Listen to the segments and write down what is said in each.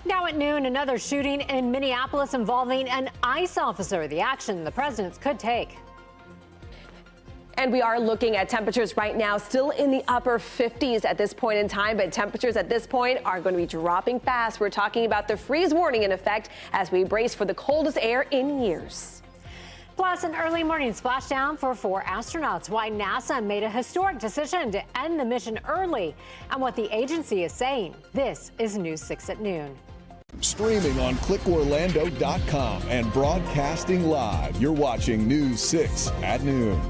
Now at noon, another shooting in Minneapolis involving an ICE officer. The action the presidents could take. And we are looking at temperatures right now still in the upper 50s at this point in time, but temperatures at this point are going to be dropping fast. We're talking about the freeze warning in effect as we brace for the coldest air in years. Plus, an early morning splashdown for 4 astronauts. Why NASA made a historic decision to end the mission early and what the agency is saying. This is News 6 at noon. Streaming on clickorlando.com and broadcasting live. You're watching News 6 at noon.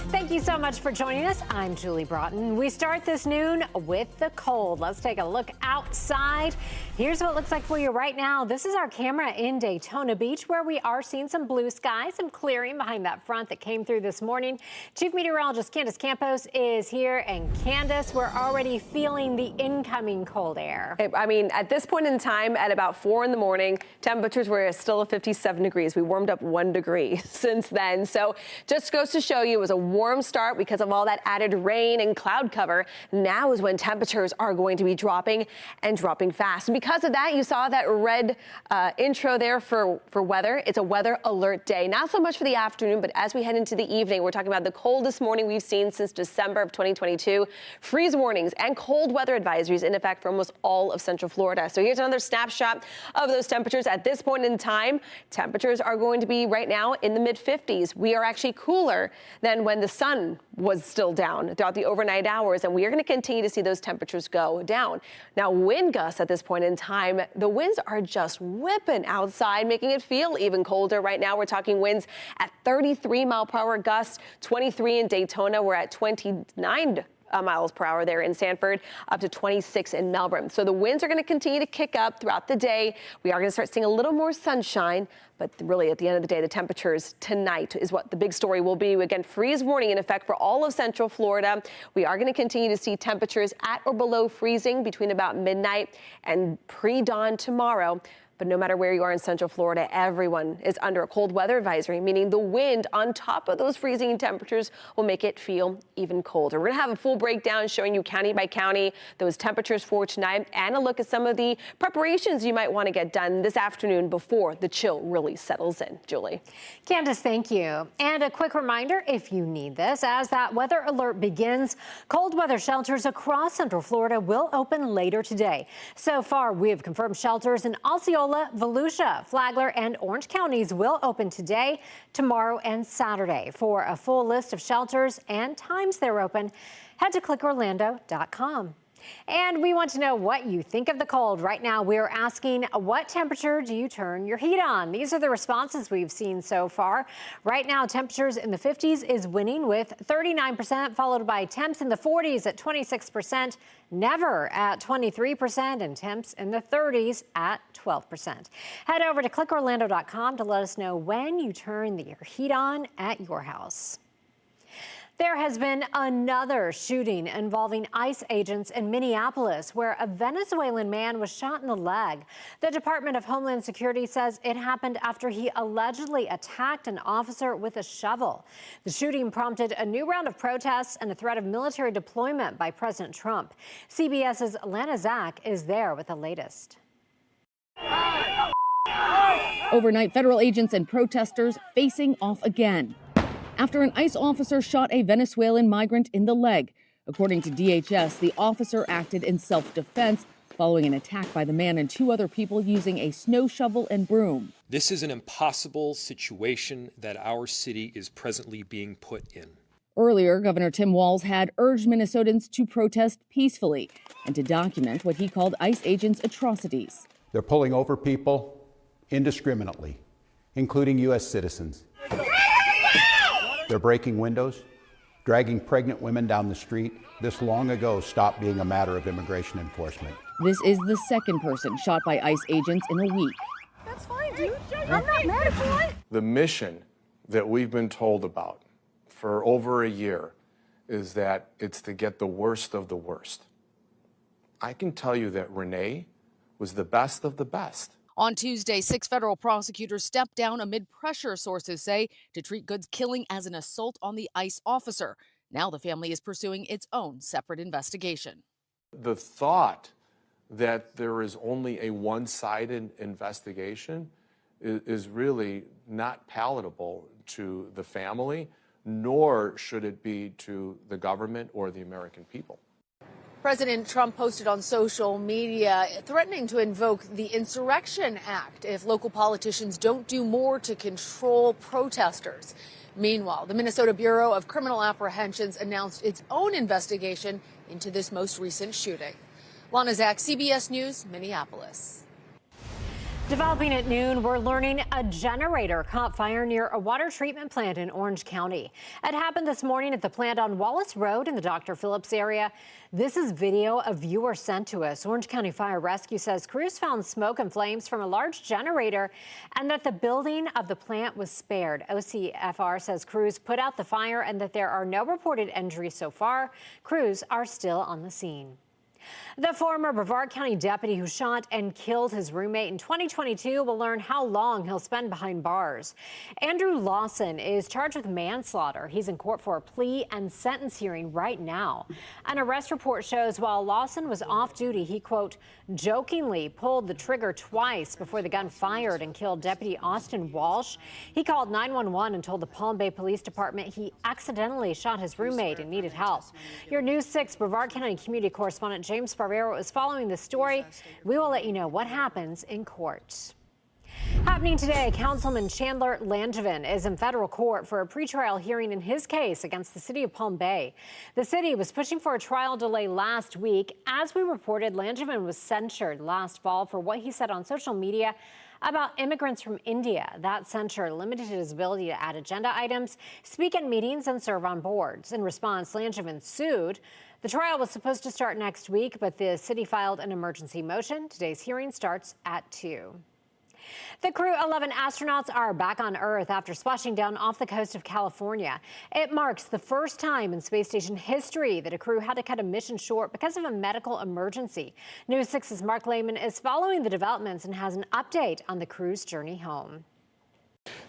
Thank you so much for joining us. I'm Julie Broughton. We start this noon with the cold. Let's take a look outside. Here's what it looks like for you right now. This is our camera in Daytona Beach, where we are seeing some blue skies, some clearing behind that front that came through this morning. Chief Meteorologist Candace Campos is here. And Candace, we're already feeling the incoming cold air. I mean, at this point in time, at about 4 in the morning, temperatures were still at 57 degrees. We warmed up 1 degree since then. So just goes to show you it was a warm start because of all that added rain and cloud cover. Now is when temperatures are going to be dropping and dropping fast. And because of that, you saw that red intro there for weather. It's a weather alert day. Not so much for the afternoon, but as we head into the evening, we're talking about the coldest morning we've seen since December of 2022. Freeze warnings and cold weather advisories in effect for almost all of Central Florida. So here's another snapshot of those temperatures at this point in time. Temperatures are going to be right now in the mid 50s. We are actually cooler than when the sun was still down throughout the overnight hours, and we are going to continue to see those temperatures go down. Now, wind gusts at this point in time, the winds are just whipping outside, making it feel even colder. Right now, we're talking winds at 33-mile-per-hour gusts, 23 in Daytona. We're at 29 miles per hour there in Sanford, up to 26 in Melbourne. So the winds are going to continue to kick up throughout the day. We are going to start seeing a little more sunshine, but really at the end of the day, the temperatures tonight is what the big story will be. Again, freeze warning in effect for all of Central Florida. We are going to continue to see temperatures at or below freezing between about midnight and pre-dawn tomorrow. But no matter where you are in Central Florida, everyone is under a cold weather advisory, meaning the wind on top of those freezing temperatures will make it feel even colder. We're going to have a full breakdown showing you county by county those temperatures for tonight and a look at some of the preparations you might want to get done this afternoon before the chill really settles in. Julie. Candace, thank you. And a quick reminder, if you need this, as that weather alert begins, cold weather shelters across Central Florida will open later today. So far, we have confirmed shelters in Osceola, Volusia, Flagler, and Orange counties will open today, tomorrow, and Saturday. For a full list of shelters and times they're open, head to clickorlando.com. And we want to know what you think of the cold. Right now, we're asking, what temperature do you turn your heat on? These are the responses we've seen so far. Right now, temperatures in the 50s is winning with 39%, followed by temps in the 40s at 26%, never at 23%, and temps in the 30s at 12%. Head over to clickorlando.com to let us know when you turn your heat on at your house. There has been another shooting involving ICE agents in Minneapolis, where a Venezuelan man was shot in the leg. The Department of Homeland Security says it happened after he allegedly attacked an officer with a shovel. The shooting prompted a new round of protests and a threat of military deployment by President Trump. CBS's Lana Zach is there with the latest. Overnight, federal agents and protesters facing off again after an ICE officer shot a Venezuelan migrant in the leg. According to DHS, the officer acted in self-defense following an attack by the man and 2 other people using a snow shovel and broom. This is an impossible situation that our city is presently being put in. Earlier, Governor Tim Walz had urged Minnesotans to protest peacefully and to document what he called ICE agents' atrocities. They're pulling over people indiscriminately, including U.S. citizens. They're breaking windows, dragging pregnant women down the street. This long ago stopped being a matter of immigration enforcement. This is the second person shot by ICE agents in a week. That's fine, dude. I'm not mad at you. The mission that we've been told about for over a year is that it's to get the worst of the worst. I can tell you that Renee was the best of the best. On Tuesday, 6 federal prosecutors stepped down amid pressure, sources say, to treat Good's killing as an assault on the ICE officer. Now the family is pursuing its own separate investigation. The thought that there is only a one-sided investigation is really not palatable to the family, nor should it be to the government or the American people. President Trump posted on social media threatening to invoke the Insurrection Act if local politicians don't do more to control protesters. Meanwhile, the Minnesota Bureau of Criminal Apprehensions announced its own investigation into this most recent shooting. Lana Zach, CBS News, Minneapolis. Developing at noon, we're learning a generator caught fire near a water treatment plant in Orange County. It happened this morning at the plant on Wallace Road in the Dr. Phillips area. This is video a viewer sent to us. Orange County Fire Rescue says crews found smoke and flames from a large generator and that the building of the plant was spared. OCFR says crews put out the fire and that there are no reported injuries so far. Crews are still on the scene. The former Brevard County deputy who shot and killed his roommate in 2022 will learn how long he'll spend behind bars. Andrew Lawson is charged with manslaughter. He's in court for a plea and sentence hearing right now. An arrest report shows while Lawson was off duty, he, quote, jokingly pulled the trigger twice before the gun fired and killed Deputy Austin Walsh. He called 911 and told the Palm Bay Police Department he accidentally shot his roommate and needed help. Your News 6 Brevard County community correspondent James Barbero is following the story. We will let you know what happens in court. Happening today, Councilman Chandler Langevin is in federal court for a pretrial hearing in his case against the city of Palm Bay. The city was pushing for a trial delay last week. As we reported, Langevin was censured last fall for what he said on social media about immigrants from India. That censure limited his ability to add agenda items, speak at meetings, and serve on boards. In response, Langevin sued. The trial was supposed to start next week, but the city filed an emergency motion. Today's hearing starts at 2. The Crew 11 astronauts are back on Earth after splashing down off the coast of California. It marks the first time in space station history that a crew had to cut a mission short because of a medical emergency. News 6's Mark Lehman is following the developments and has an update on the crew's journey home.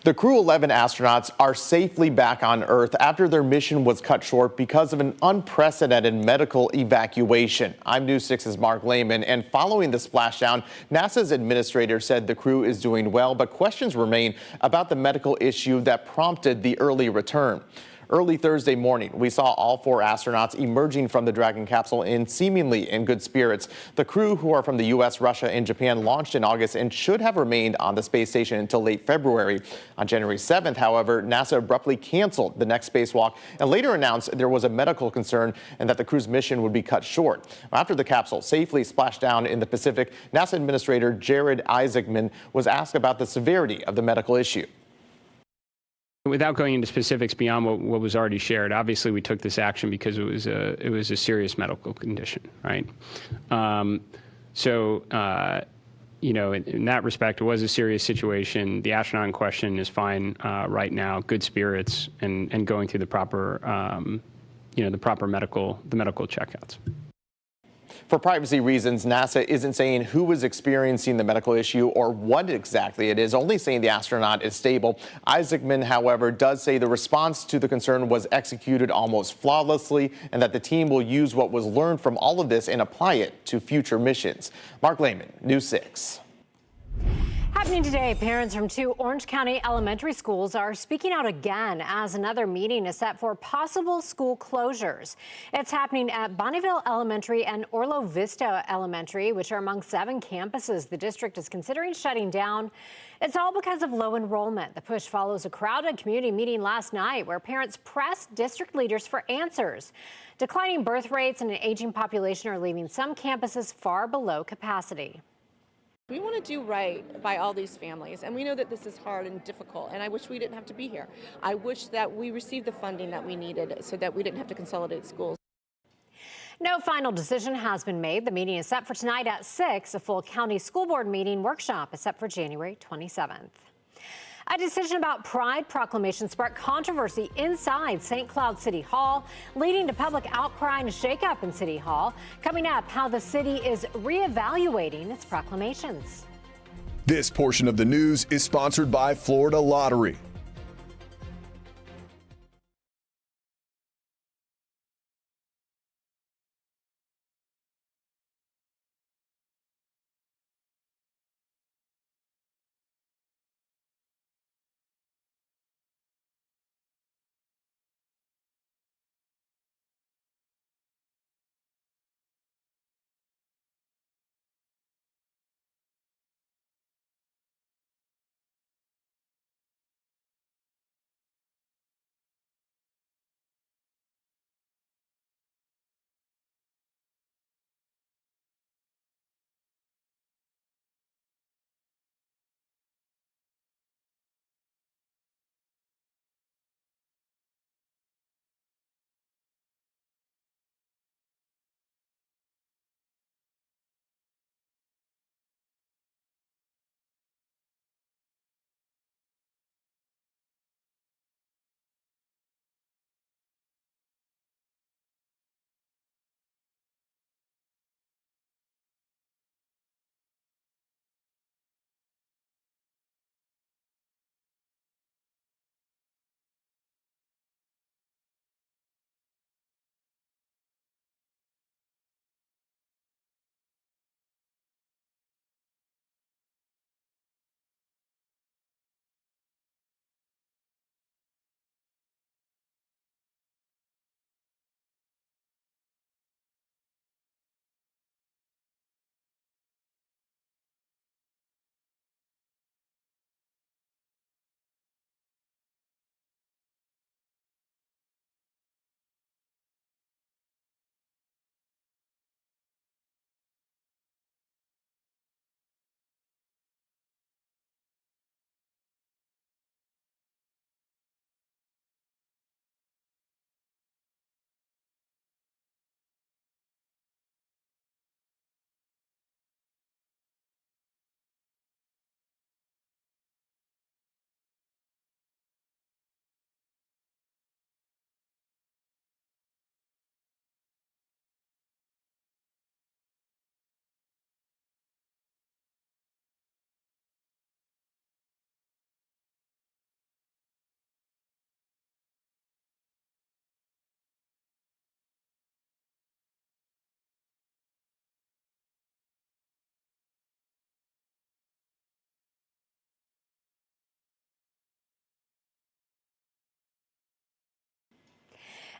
The Crew 11 astronauts are safely back on Earth after their mission was cut short because of an unprecedented medical evacuation. I'm News 6's Mark Lehman, and following the splashdown, NASA's administrator said the crew is doing well, but questions remain about the medical issue that prompted the early return. Early Thursday morning, we saw all 4 astronauts emerging from the Dragon capsule seemingly in good spirits. The crew, who are from the U.S., Russia, and Japan, launched in August and should have remained on the space station until late February. On January 7th, however, NASA abruptly canceled the next spacewalk and later announced there was a medical concern and that the crew's mission would be cut short. After the capsule safely splashed down in the Pacific, NASA Administrator Jared Isaacman was asked about the severity of the medical issue. Without going into specifics beyond what was already shared, obviously we took this action because it was a serious medical condition, right? You know, in that respect, it was a serious situation. The astronaut in question is fine right now, good spirits, and going through the proper, the proper medical checkouts. For privacy reasons, NASA isn't saying who is experiencing the medical issue or what exactly it is, only saying the astronaut is stable. Isaacman, however, does say the response to the concern was executed almost flawlessly and that the team will use what was learned from all of this and apply it to future missions. Mark Lehman, News 6. Happening today, parents from 2 Orange County elementary schools are speaking out again as another meeting is set for possible school closures. It's happening at Bonneville Elementary and Orlo Vista Elementary, which are among 7 campuses the district is considering shutting down. It's all because of low enrollment. The push follows a crowded community meeting last night where parents pressed district leaders for answers. Declining birth rates and an aging population are leaving some campuses far below capacity. We want to do right by all these families, and we know that this is hard and difficult, and I wish we didn't have to be here. I wish that we received the funding that we needed so that we didn't have to consolidate schools. No final decision has been made. The meeting is set for tonight at 6. A full county school board meeting workshop is set for January 27th. A decision about Pride proclamation sparked controversy inside St. Cloud City Hall, leading to public outcry and a shakeup in City Hall. Coming up, how the city is reevaluating its proclamations. This portion of the news is sponsored by Florida Lottery.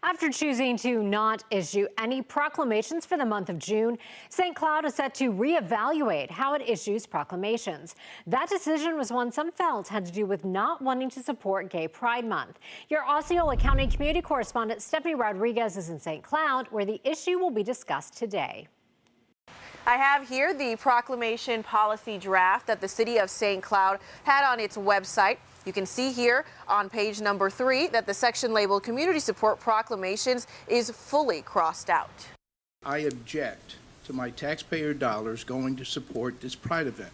After choosing to not issue any proclamations for the month of June, St. Cloud is set to reevaluate how it issues proclamations. That decision was one some felt had to do with not wanting to support Gay Pride Month. Your Osceola County community correspondent Stephanie Rodriguez is in St. Cloud, where the issue will be discussed today. I have here the proclamation policy draft that the city of St. Cloud had on its website. You can see here on page number 3 that the section labeled community support proclamations is fully crossed out. I object to my taxpayer dollars going to support this pride event.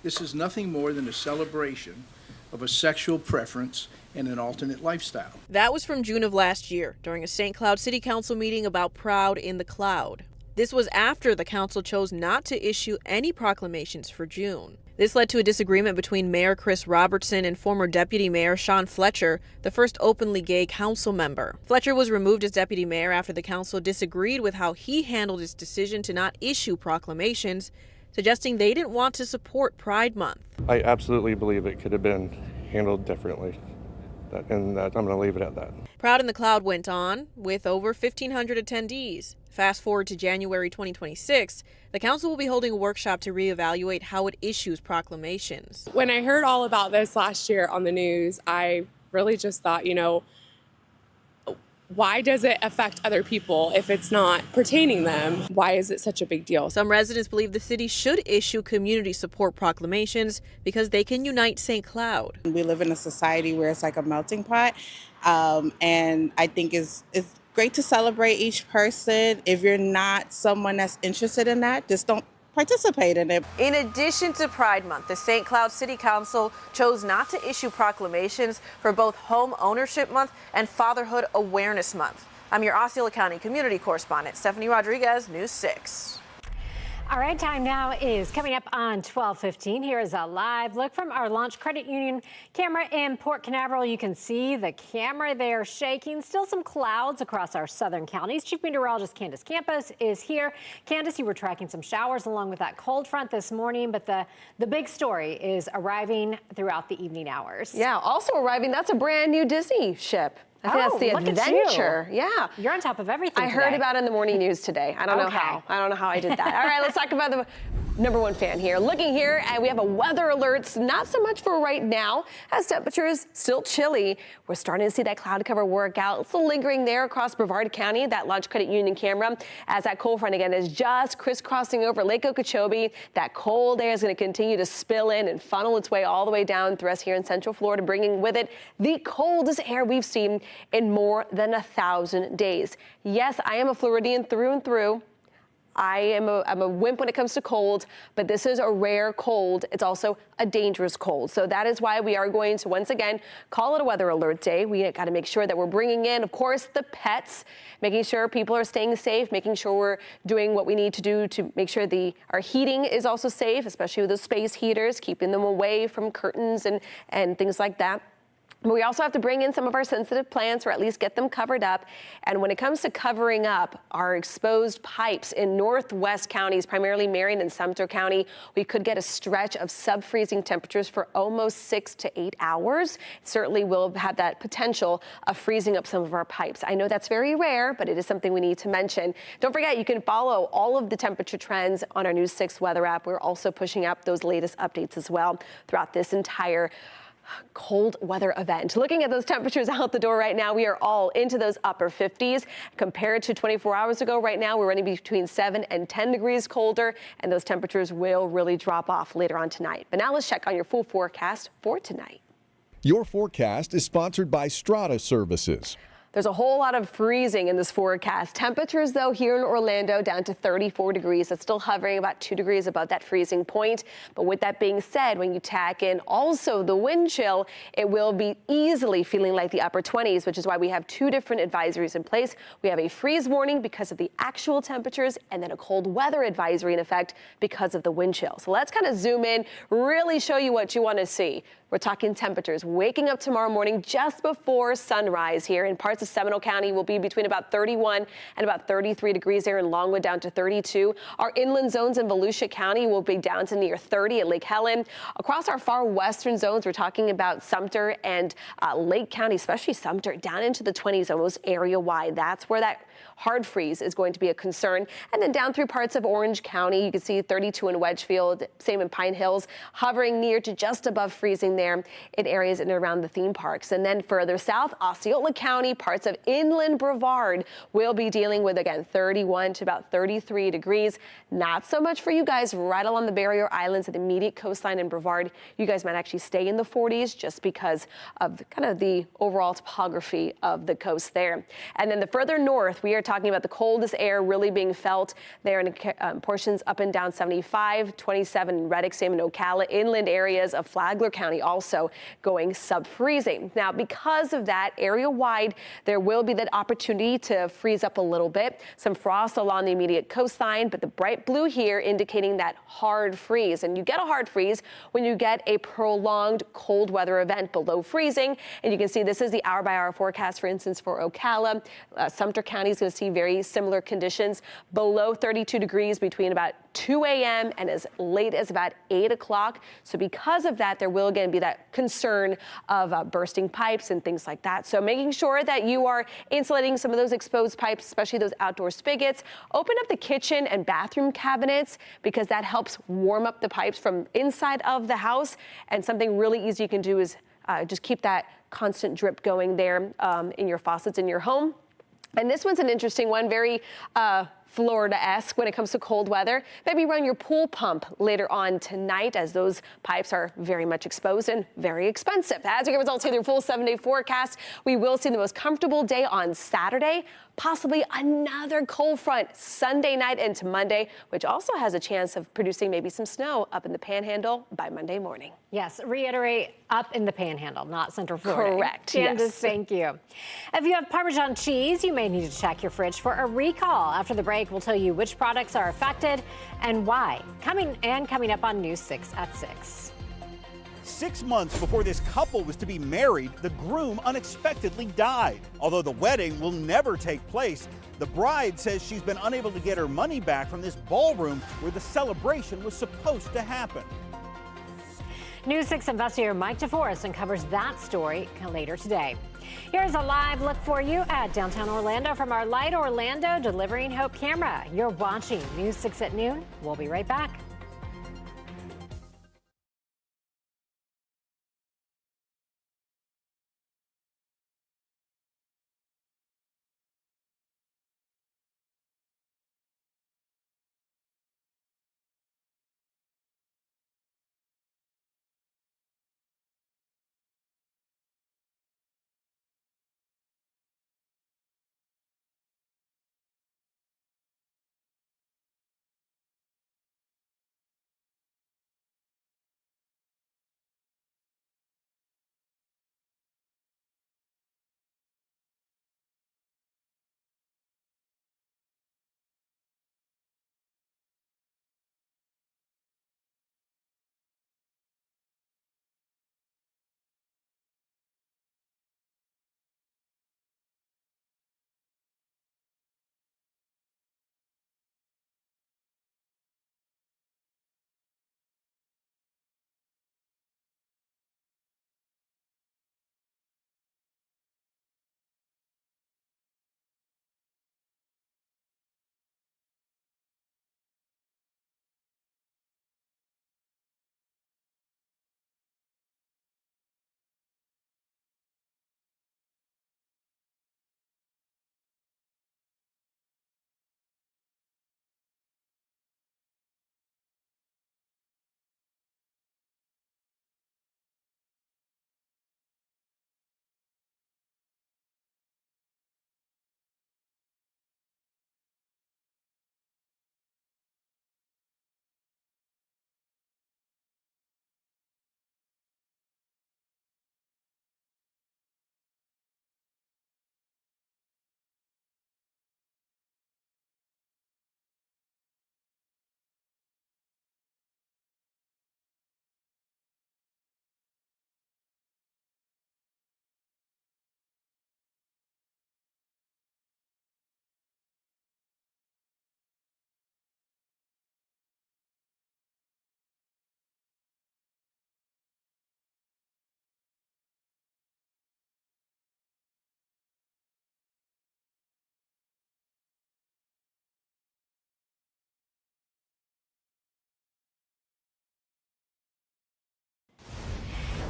This is nothing more than a celebration of a sexual preference and an alternate lifestyle. That was from June of last year during a St. Cloud City Council meeting about Proud in the Cloud. This was after the council chose not to issue any proclamations for June. This led to a disagreement between Mayor Chris Robertson and former Deputy Mayor Sean Fletcher, the first openly gay council member. Fletcher was removed as deputy mayor after the council disagreed with how he handled his decision to not issue proclamations, suggesting they didn't want to support Pride Month. I absolutely believe it could have been handled differently, and I'm going to leave it at that. Proud in the Cloud went on with over 1,500 attendees. Fast forward to January 2026, the council will be holding a workshop to reevaluate how it issues proclamations. When I heard all about this last year on the news, I really just thought, why does it affect other people if it's not pertaining them? Why is it such a big deal? Some residents believe the city should issue community support proclamations because they can unite St. Cloud. We live in a society where it's like a melting pot, and I think it's great to celebrate each person. If you're not someone that's interested in that, just don't participate in it. In addition to Pride Month, the St. Cloud City Council chose not to issue proclamations for both Home Ownership Month and Fatherhood Awareness Month. I'm your Osceola County community correspondent, Stephanie Rodriguez, News 6. All right, time now is coming up on 12:15. Here is a live look from our Launch Credit Union camera in Port Canaveral. You can see the camera there shaking. Still some clouds across our southern counties. Chief Meteorologist Candace Campos is here. Candace, you were tracking some showers along with that cold front this morning, but the big story is arriving throughout the evening hours. Yeah, also arriving, that's a brand new Disney ship. I think that's the adventure. Yeah. You're on top of everything. I heard about it in the morning news today. I don't know how. I don't know how I did that. All right, let's talk about the #1 fan here. Looking here, and we have a weather alerts, not so much for right now, as temperatures still chilly. We're starting to see that cloud cover work out. It's still lingering there across Brevard County, that Launch Credit Union camera, as that cold front again is just crisscrossing over Lake Okeechobee. That cold air is going to continue to spill in and funnel its way all the way down through us here in Central Florida, bringing with it the coldest air we've seen in more than 1,000 days. Yes, I am a Floridian through and through. I'm a wimp when it comes to cold, but this is a rare cold. It's also a dangerous cold. So that is why we are going to once again call it a weather alert day. We got to make sure that we're bringing in, of course, the pets, making sure people are staying safe, making sure we're doing what we need to do to make sure our heating is also safe, especially with those space heaters, keeping them away from curtains and things like that. We also have to bring in some of our sensitive plants or at least get them covered up. And when it comes to covering up our exposed pipes in northwest counties, primarily Marion and Sumter County, we could get a stretch of sub-freezing temperatures for almost 6 to 8 hours. It certainly will have that potential of freezing up some of our pipes. I know that's very rare, but it is something we need to mention. Don't forget, you can follow all of the temperature trends on our News 6 weather app. We're also pushing up those latest updates as well throughout this entire cold weather event. Looking at those temperatures out the door right now, we are all into those upper 50s. Compared to 24 hours ago, right now, we're running between 7 and 10 degrees colder, and those temperatures will really drop off later on tonight. But now let's check on your full forecast for tonight. Your forecast is sponsored by Strata Services. There's a whole lot of freezing in this forecast. Temperatures, though, here in Orlando down to 34 degrees. It's still hovering about 2 degrees above that freezing point. But with that being said, when you tack in also the wind chill, it will be easily feeling like the upper 20s, which is why we have 2 different advisories in place. We have a freeze warning because of the actual temperatures and then a cold weather advisory in effect because of the wind chill. So let's kind of zoom in, really show you what you want to see. We're talking temperatures waking up tomorrow morning just before sunrise here in parts of Seminole County will be between about 31 and about 33 degrees there in Longwood, down to 32. Our inland zones in Volusia County will be down to near 30 at Lake Helen. Across our far western zones, we're talking about Sumter and Lake County, especially Sumter, down into the 20s almost area wide. That's where that hard freeze is going to be a concern. And then down through parts of Orange County, you can see 32 in Wedgefield, same in Pine Hills, hovering near to just above freezing there in areas in and around the theme parks. And then further south, Osceola County, parts of inland Brevard will be dealing with, again, 31 to about 33 degrees. Not so much for you guys right along the barrier islands at the immediate coastline in Brevard. You guys might actually stay in the 40s just because of kind of the overall topography of the coast there. And then the further north, we are talking about the coldest air really being felt there in portions up and down 75, 27 in Reddick, same in Ocala, inland areas of Flagler County also going sub-freezing. Now, because of that, area-wide, there will be that opportunity to freeze up a little bit. Some frost along the immediate coastline, but the bright blue here indicating that hard freeze. And you get a hard freeze when you get a prolonged cold weather event below freezing. And you can see this is the hour-by-hour forecast, for instance, for Ocala. Sumter County is going to see very similar conditions, below 32 degrees between about 2 a.m. and as late as about 8 o'clock. So because of that, there will again be that concern of bursting pipes and things like that. So making sure that you are insulating some of those exposed pipes, especially those outdoor spigots. Open up the kitchen and bathroom cabinets because that helps warm up the pipes from inside of the house. And something really easy you can do is just keep that constant drip going there in your faucets in your home. And this one's an interesting one, very Florida-esque when it comes to cold weather. Maybe run your pool pump later on tonight as those pipes are very much exposed and very expensive. As we get results here, their full 7-day forecast, we will see the most comfortable day on Saturday, possibly another cold front Sunday night into Monday, which also has a chance of producing maybe some snow up in the Panhandle by Monday morning. Yes, reiterate, up in the Panhandle, not Central Florida. Correct, Candace, yes. thank you. If you have Parmesan cheese, you may need to check your fridge for a recall. After the break, we'll tell you which products are affected and why. Coming up on News 6 at 6. 6 months before this couple was to be married, the groom unexpectedly died. Although the wedding will never take place, the bride says she's been unable to get her money back from this ballroom where the celebration was supposed to happen. News 6 investigator Mike DeForest uncovers that story later today. Here's a live look for you at downtown Orlando from our Light Orlando Delivering Hope camera. You're watching News 6 at noon. We'll be right back.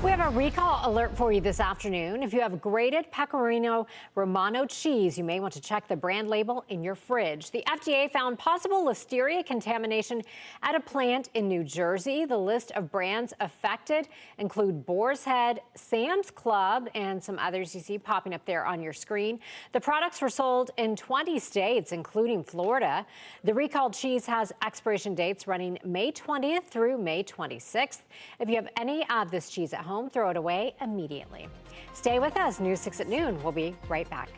We have a recall alert for you this afternoon. If you have grated Pecorino Romano cheese, you may want to check the brand label in your fridge. The FDA found possible listeria contamination at a plant in New Jersey. The list of brands affected include Boar's Head, Sam's Club, and some others you see popping up there on your screen. The products were sold in 20 states, including Florida. The recalled cheese has expiration dates running May 20th through May 26th. If you have any of this cheese at home, throw it away immediately. Stay with us. News 6 at noon. We'll be right back.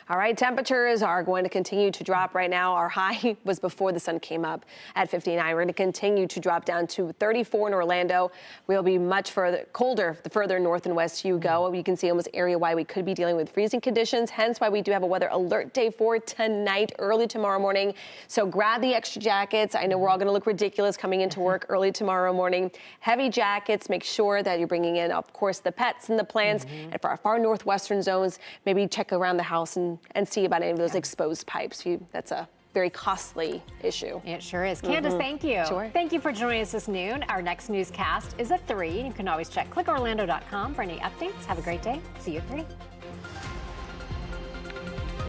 All right, temperatures are going to continue to drop right now. Our high was before the sun came up at 59. We're going to continue to drop down to 34 in Orlando. We'll be much further colder the further north and west you go. You can see almost area-wide we could be dealing with freezing conditions, hence why we do have a weather alert day for tonight, early tomorrow morning. So grab the extra jackets. I know we're all going to look ridiculous coming into work early tomorrow morning. Heavy jackets. Make sure that you're bringing in, of course, the pets and the plants. And for our far northwestern zones, maybe check around the house and see about any of those exposed pipes. That's a very costly issue. It sure is. Candace, thank you. Sure. Thank you for joining us this noon. Our next newscast is at 3. You can always check clickorlando.com for any updates. Have a great day. See you at 3.